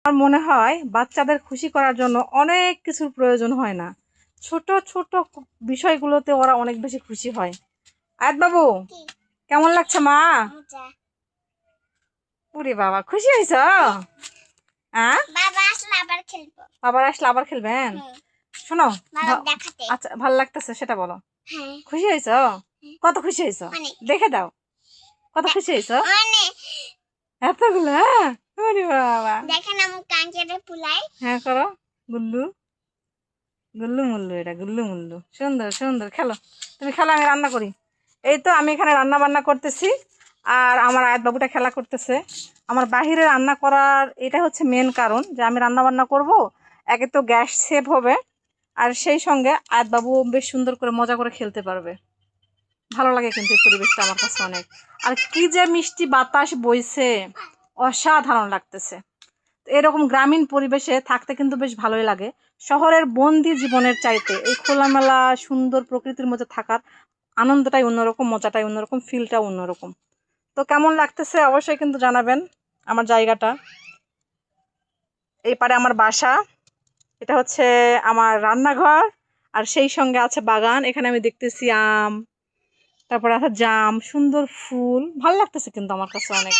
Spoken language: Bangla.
আমার মনে হয় বাচ্চাদের খুশি করার জন্য অনেক কিছুর প্রয়োজন হয় না, ছোট ছোট বিষয়গুলোতে ওরা অনেক বেশি খুশি হয়। আয়াত বাবু, কেমন লাগছে মা? উরে বাবা, খুশি হয়েছ? হ্যাঁ, বাবার আসলে আবার খেলবেন? শোনো, আচ্ছা ভালো লাগতেছে সেটা বলো। খুশি হয়েছ? কত খুশি হয়েছ দেখে দাও, কত খুশি হয়েছ? এতগুলো? ওরে বাবা, দেখেন আমার কান কেটে ফুলাই। হ্যাঁ করো, গুল্লু গুল্লু মুল্লু, এটা গুল্লু মুল্লু। সুন্দর সুন্দর, খেলো তুমি, খেলো, আমি রান্না করি। এই তো আমি এখানে রান্না বান্না করতেছি, আর আমার আয়াত বাবুটা খেলা করতেছে। আমার বাহিরে রান্না করার এটা হচ্ছে মেন কারণ, যে আমি রান্না বান্না করব, একে তো গ্যাস সেভ হবে, আর সেই সঙ্গে আয়াত বাবু বেশ সুন্দর করে মজা করে খেলতে পারবে। ভালো লাগে কিন্তু এই পরিবেশটা আমার কাছে অনেক। আর কি যে মিষ্টি বাতাস বইছে, অসাধারণ লাগতেছে। এরকম গ্রামীণ পরিবেশে থাকতে কিন্তু বেশ ভালোই লাগে। শহরের বন্দি জীবনের চাইতে এই খোলামেলা সুন্দর প্রকৃতির মধ্যে থাকার আনন্দটাই অন্যরকম, মজাটাই অন্যরকম, ফিলটাও অন্যরকম। তো কেমন লাগতেছে অবশ্যই কিন্তু জানাবেন। আমার জায়গাটা, এই পারে আমার বাসা, এটা হচ্ছে আমার রান্নাঘর, আর সেই সঙ্গে আছে বাগান। এখানে আমি দেখতেছি আম, তারপরে আছে জাম, সুন্দর ফুল, ভালো লাগতেছে কিন্তু আমার কাছে অনেক।